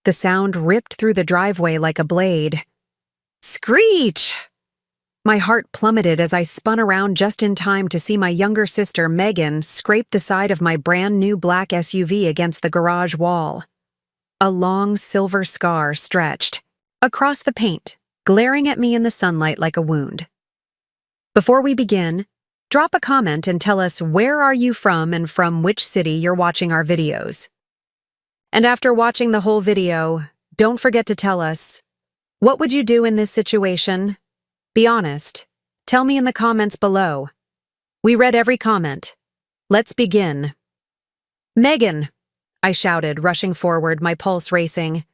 The sound ripped through the driveway like a blade. Screech! My heart plummeted as I spun around just in time to see my younger sister, Megan, scrape the side of my brand new black SUV against the garage wall. A long silver scar stretched across the paint, glaring at me in the sunlight like a wound. Before we begin, drop a comment and tell us where are you from and from which city you're watching our videos. And after watching the whole video, don't forget to tell us, what would you do in this situation? Be honest. Tell me in the comments below. We read every comment. Let's begin. Megan, I shouted, rushing forward, my pulse racing.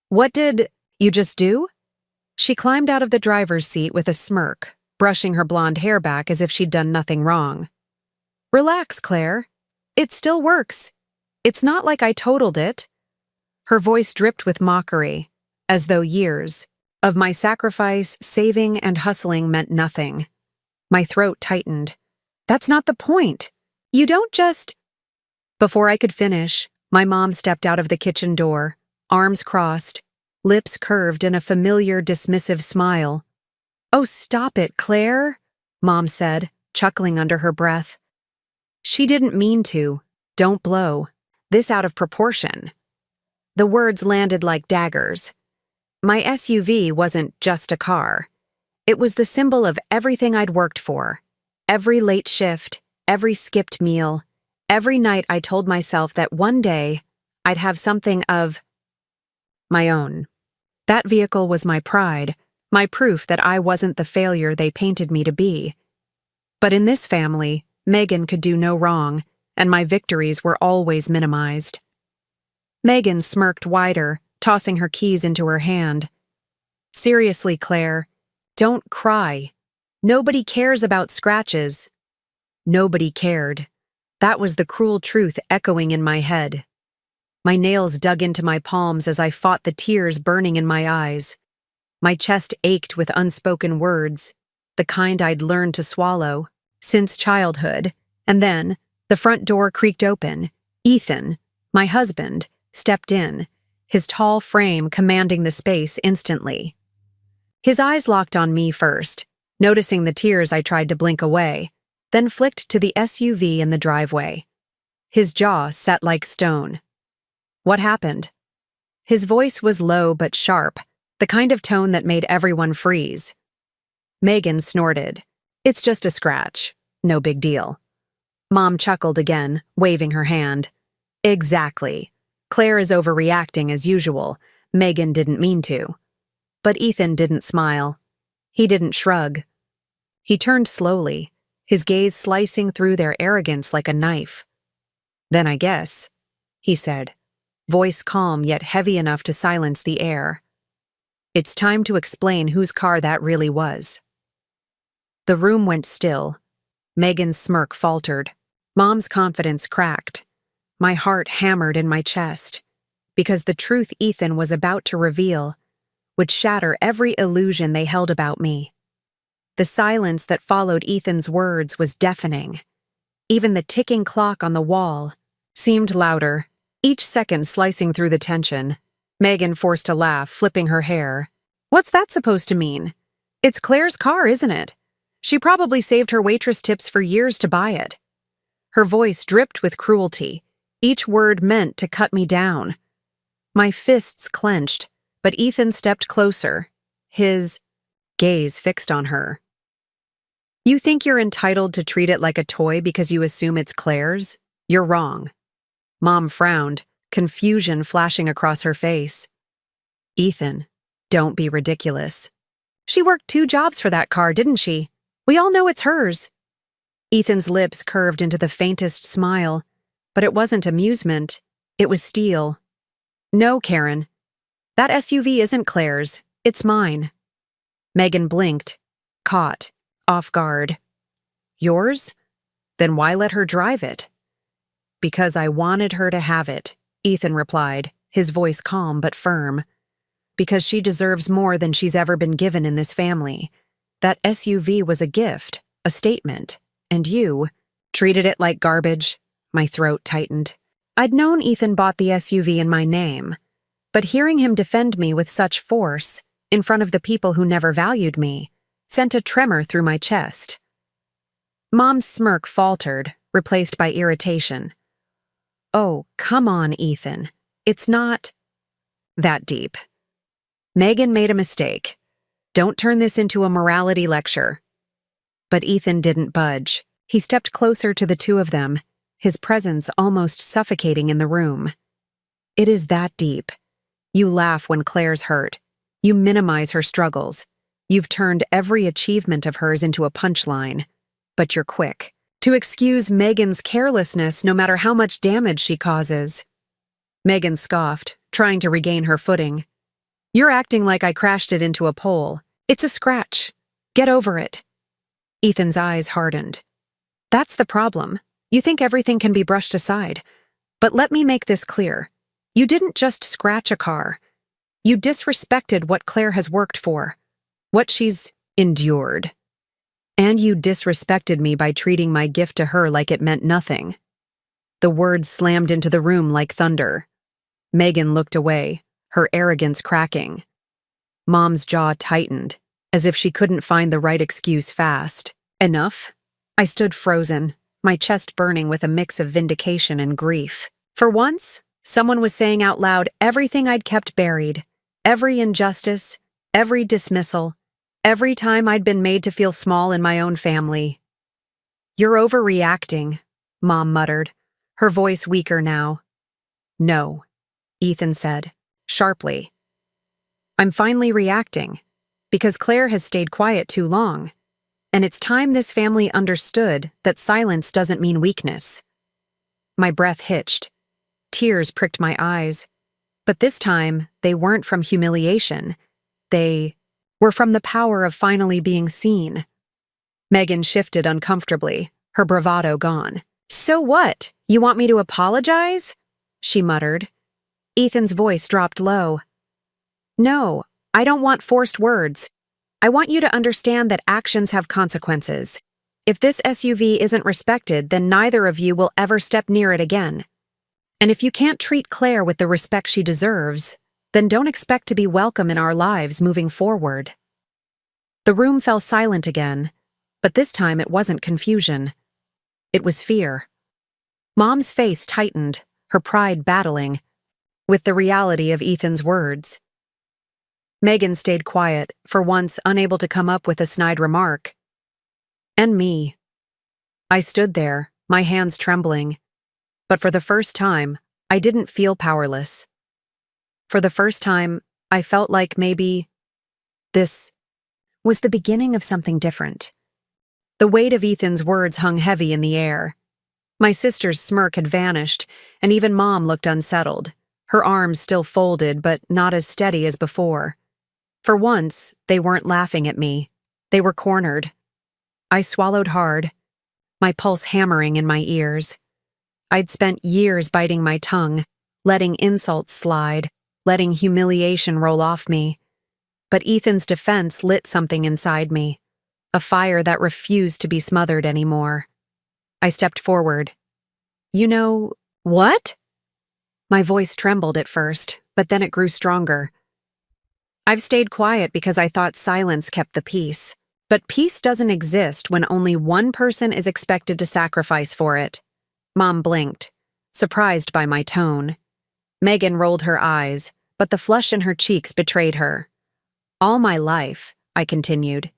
What did you just do? She climbed out of the driver's seat with a smirk, brushing her blonde hair back as if she'd done nothing wrong. Relax, Claire. It still works. It's not like I totaled it. Her voice dripped with mockery, as though years of my sacrifice, saving, and hustling meant nothing. My throat tightened. That's not the point. You don't just... Before I could finish, my mom stepped out of the kitchen door, arms crossed, lips curved in a familiar, dismissive smile. Oh, stop it, Claire, Mom said, chuckling under her breath. She didn't mean to. Don't blow this out of proportion. The words landed like daggers. My SUV wasn't just a car. It was the symbol of everything I'd worked for. Every late shift, every skipped meal, every night I told myself that one day I'd have something of my own. That vehicle was my pride, my proof that I wasn't the failure they painted me to be. But in this family, Megan could do no wrong, and my victories were always minimized. Megan smirked wider, tossing her keys into her hand. Seriously, Claire, don't cry. Nobody cares about scratches. Nobody cared. That was the cruel truth echoing in my head. My nails dug into my palms as I fought the tears burning in my eyes. My chest ached with unspoken words, the kind I'd learned to swallow since childhood. And then, the front door creaked open. Ethan, my husband, stepped in, his tall frame commanding the space instantly. His eyes locked on me first, noticing the tears I tried to blink away, then flicked to the SUV in the driveway. His jaw set like stone. What happened? His voice was low but sharp, the kind of tone that made everyone freeze. Megan snorted. It's just a scratch. No big deal. Mom chuckled again, waving her hand. Exactly. Claire is overreacting as usual. Megan didn't mean to. But Ethan didn't smile. He didn't shrug. He turned slowly, his gaze slicing through their arrogance like a knife. Then I guess, he said, voice calm yet heavy enough to silence the air. It's time to explain whose car that really was. The room went still. Megan's smirk faltered. Mom's confidence cracked. My heart hammered in my chest, because the truth Ethan was about to reveal would shatter every illusion they held about me. The silence that followed Ethan's words was deafening. Even the ticking clock on the wall seemed louder, each second slicing through the tension. Megan forced a laugh, flipping her hair. What's that supposed to mean? It's Claire's car, isn't it? She probably saved her waitress tips for years to buy it. Her voice dripped with cruelty, each word meant to cut me down. My fists clenched, but Ethan stepped closer, his gaze fixed on her. You think you're entitled to treat it like a toy because you assume it's Claire's? You're wrong. Mom frowned, confusion flashing across her face. Ethan, don't be ridiculous. She worked 2 jobs for that car, didn't she? We all know it's hers. Ethan's lips curved into the faintest smile, but it wasn't amusement, it was steel. No, Karen. That SUV isn't Claire's, it's mine. Megan blinked, caught, off guard. Yours? Then why let her drive it? Because I wanted her to have it, Ethan replied, his voice calm but firm. Because she deserves more than she's ever been given in this family. That SUV was a gift, a statement, and you treated it like garbage. My throat tightened. I'd known Ethan bought the SUV in my name, But hearing him defend me with such force, in front of the people who never valued me, sent a tremor through my chest. Mom's smirk faltered, replaced by irritation. "Oh, come on, Ethan. It's not that deep. Megan made a mistake. Don't turn this into a morality lecture." But Ethan didn't budge. He stepped closer to the two of them, his presence almost suffocating in the room. "It is that deep. You laugh when Claire's hurt. You minimize her struggles. You've turned every achievement of hers into a punchline. But you're quick to excuse Megan's carelessness no matter how much damage she causes." Megan scoffed, trying to regain her footing. "You're acting like I crashed it into a pole. It's a scratch. Get over it." Ethan's eyes hardened. "That's the problem. You think everything can be brushed aside. But let me make this clear. You didn't just scratch a car. You disrespected what Claire has worked for, what she's endured. And you disrespected me by treating my gift to her like it meant nothing." The words slammed into the room like thunder. Megan looked away, her arrogance cracking. Mom's jaw tightened, as if she couldn't find the right excuse fast. "Enough?" I stood frozen, my chest burning with a mix of vindication and grief. For once, someone was saying out loud everything I'd kept buried, every injustice, every dismissal, every time I'd been made to feel small in my own family. "You're overreacting," Mom muttered, her voice weaker now. "No," Ethan said, sharply. "I'm finally reacting, because Claire has stayed quiet too long, and it's time this family understood that silence doesn't mean weakness." My breath hitched. Tears pricked my eyes, but this time they weren't from humiliation. They were from the power of finally being seen. Megan shifted uncomfortably, her bravado gone. "So what? You want me to apologize?" she muttered. Ethan's voice dropped low. "No, I don't want forced words. I want you to understand that actions have consequences. If this SUV isn't respected, then neither of you will ever step near it again. And if you can't treat Claire with the respect she deserves, then don't expect to be welcome in our lives moving forward." The room fell silent again, but this time it wasn't confusion. It was fear. Mom's face tightened, her pride battling with the reality of Ethan's words. Megan stayed quiet, for once unable to come up with a snide remark. And me. I stood there, my hands trembling. But for the first time, I didn't feel powerless. For the first time, I felt like maybe this was the beginning of something different. The weight of Ethan's words hung heavy in the air. My sister's smirk had vanished, and even Mom looked unsettled, her arms still folded but not as steady as before. For once, they weren't laughing at me. They were cornered. I swallowed hard, my pulse hammering in my ears. I'd spent years biting my tongue, letting insults slide, letting humiliation roll off me. But Ethan's defense lit something inside me, a fire that refused to be smothered anymore. I stepped forward. "You know, what?" My voice trembled at first, but then it grew stronger. "I've stayed quiet because I thought silence kept the peace. But peace doesn't exist when only one person is expected to sacrifice for it." Mom blinked, surprised by my tone. Megan rolled her eyes, but the flush in her cheeks betrayed her. "All my life," I continued,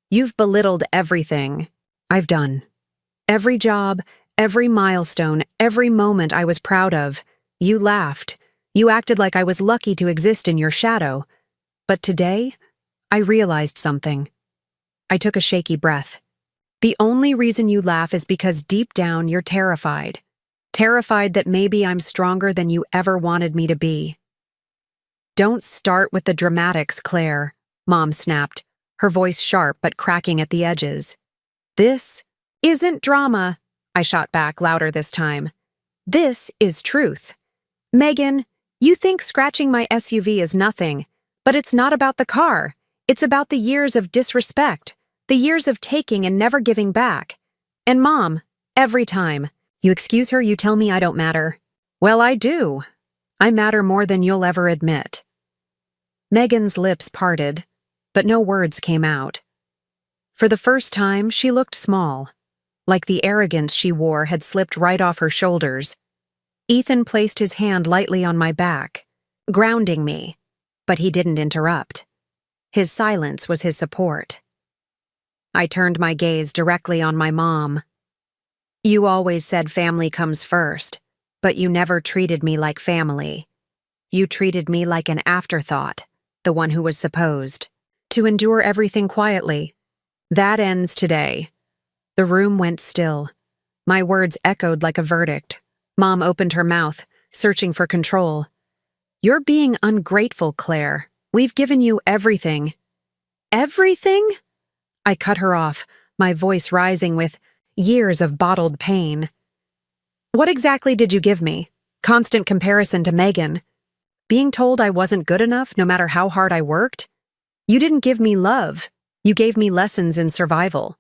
"you've belittled everything I've done. Every job, every milestone, every moment I was proud of. You laughed. You acted like I was lucky to exist in your shadow. But today, I realized something." I took a shaky breath. "The only reason you laugh is because deep down you're terrified. Terrified that maybe I'm stronger than you ever wanted me to be." "Don't start with the dramatics, Claire," Mom snapped, her voice sharp but cracking at the edges. "This isn't drama," I shot back louder this time. "This is truth. Megan, you think scratching my SUV is nothing, but it's not about the car. It's about the years of disrespect, the years of taking and never giving back. And Mom, every time you excuse her, you tell me I don't matter." "Well, I do," I matter more than you'll ever admit." Megan's lips parted, but no words came out. For the first time, she looked small, like the arrogance she wore had slipped right off her shoulders. Ethan placed his hand lightly on my back, grounding me, but he didn't interrupt. His silence was his support. I turned my gaze directly on my mom. "You always said family comes first, but you never treated me like family. You treated me like an afterthought, the one who was supposed to endure everything quietly. That ends today." The room went still. My words echoed like a verdict. Mom opened her mouth, searching for control. "You're being ungrateful, Claire. We've given you everything." "Everything?" I cut her off, my voice rising with years of bottled pain. "What exactly did you give me? Constant comparison to Megan? Being told I wasn't good enough no matter how hard I worked? You didn't give me love. You gave me lessons in survival.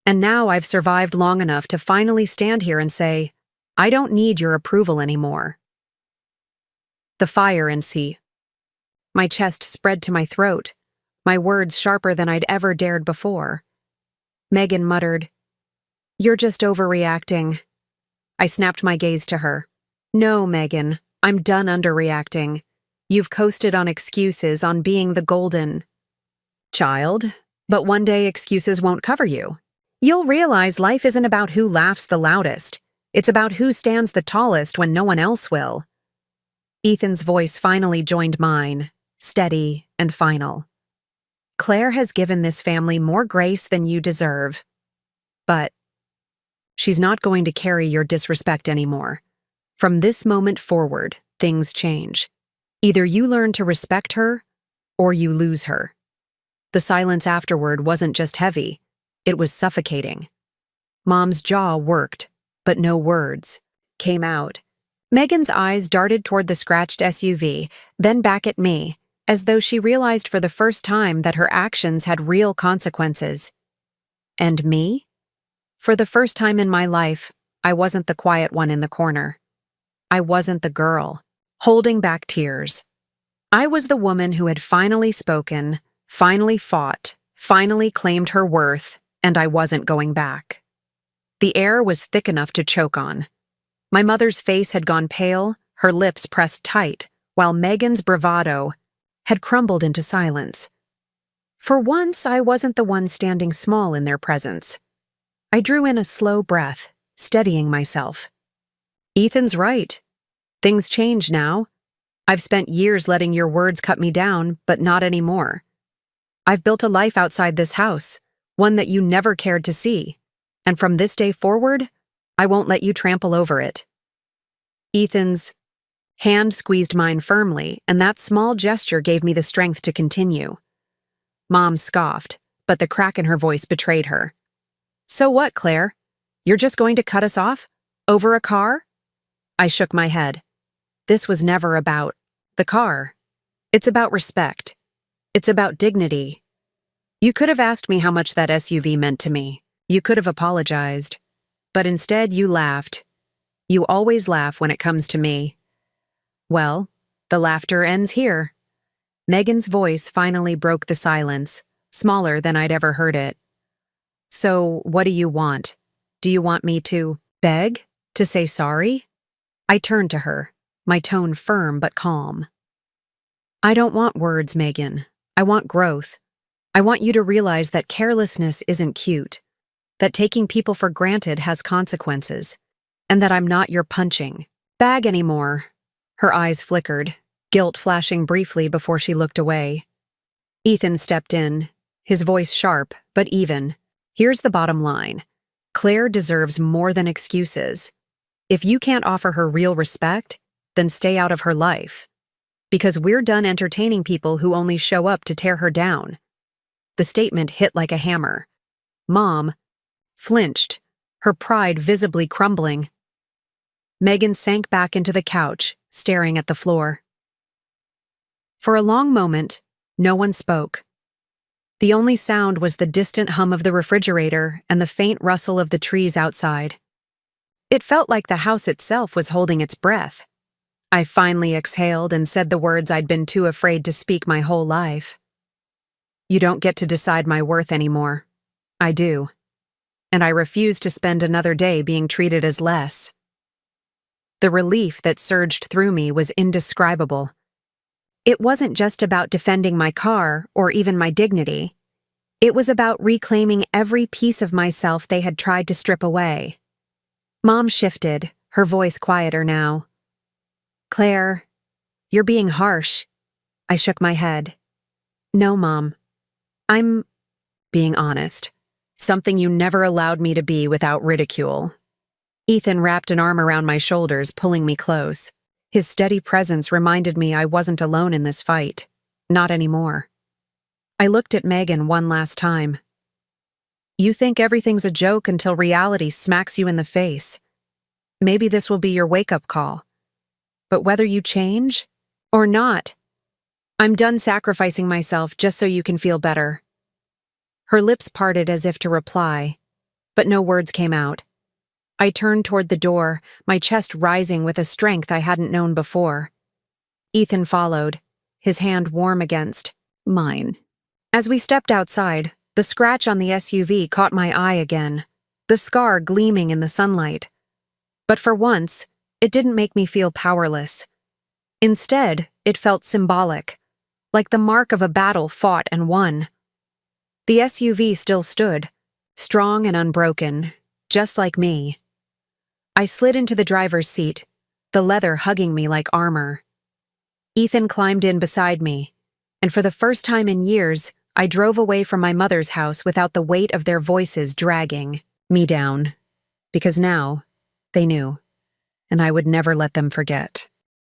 And now I've survived long enough to finally stand here and say, I don't need your approval anymore." The fire in sea. My chest spread to my throat, my words sharper than I'd ever dared before. Megan muttered, "You're just overreacting." I snapped my gaze to her. "No, Megan, I'm done underreacting. You've coasted on excuses, on being the golden child, but one day excuses won't cover you. You'll realize life isn't about who laughs the loudest. It's about who stands the tallest when no one else will." Ethan's voice finally joined mine, steady and final. "Claire has given this family more grace than you deserve. But she's not going to carry your disrespect anymore. From this moment forward, things change. Either you learn to respect her, or you lose her." The silence afterward wasn't just heavy, it was suffocating. Mom's jaw worked, but no words came out. Megan's eyes darted toward the scratched SUV, then back at me, as though she realized for the first time that her actions had real consequences. And me? For the first time in my life, I wasn't the quiet one in the corner. I wasn't the girl, holding back tears. I was the woman who had finally spoken, finally fought, finally claimed her worth, and I wasn't going back. The air was thick enough to choke on. My mother's face had gone pale, her lips pressed tight, while Megan's bravado had crumbled into silence. For once, I wasn't the one standing small in their presence. I drew in a slow breath, steadying myself. Ethan's right. Things change now. I've spent years letting your words cut me down, but not anymore. I've built a life outside this house, one that you never cared to see. And from this day forward, I won't let you trample over it." Ethan's hand squeezed mine firmly, and that small gesture gave me the strength to continue. Mom scoffed, but the crack in her voice betrayed her. "So what, Claire? You're just going to cut us off? Over a car?" I shook my head. This was never about the car. It's about respect. It's about dignity. You could have asked me how much that SUV meant to me. You could have apologized. But instead, you laughed. You always laugh when it comes to me. Well, the laughter ends here. Megan's voice finally broke the silence, smaller than I'd ever heard it. "So, what do you want? Do you want me to beg? To say sorry?" I turned to her, my tone firm but calm. "I don't want words, Megan. I want growth. I want you to realize that carelessness isn't cute, that taking people for granted has consequences, and that I'm not your punching bag anymore." Her eyes flickered, guilt flashing briefly before she looked away. Ethan stepped in, his voice sharp but even. "Here's the bottom line. Claire deserves more than excuses. If you can't offer her real respect, then stay out of her life. Because we're done entertaining people who only show up to tear her down." The statement hit like a hammer. Mom flinched, her pride visibly crumbling. Megan sank back into the couch, staring at the floor. For a long moment, no one spoke. The only sound was the distant hum of the refrigerator and the faint rustle of the trees outside. It felt like the house itself was holding its breath. I finally exhaled and said the words I'd been too afraid to speak my whole life. You don't get to decide my worth anymore. I do. And I refuse to spend another day being treated as less. The relief that surged through me was indescribable. It wasn't just about defending my car or even my dignity. It was about reclaiming every piece of myself they had tried to strip away. Mom shifted, her voice quieter now. Claire, you're being harsh. I shook my head. No, Mom. I'm being honest. Something you never allowed me to be without ridicule. Ethan wrapped an arm around my shoulders, pulling me close. His steady presence reminded me I wasn't alone in this fight. Not anymore. I looked at Megan one last time. You think everything's a joke until reality smacks you in the face. Maybe this will be your wake-up call. But whether you change or not, I'm done sacrificing myself just so you can feel better. Her lips parted as if to reply, but no words came out. I turned toward the door, my chest rising with a strength I hadn't known before. Ethan followed, his hand warm against mine. As we stepped outside, the scratch on the SUV caught my eye again, the scar gleaming in the sunlight. But for once, it didn't make me feel powerless. Instead, it felt symbolic, like the mark of a battle fought and won. The SUV still stood, strong and unbroken, just like me. I slid into the driver's seat, the leather hugging me like armor. Ethan climbed in beside me, and for the first time in years, I drove away from my mother's house without the weight of their voices dragging me down. Because now, they knew, and I would never let them forget.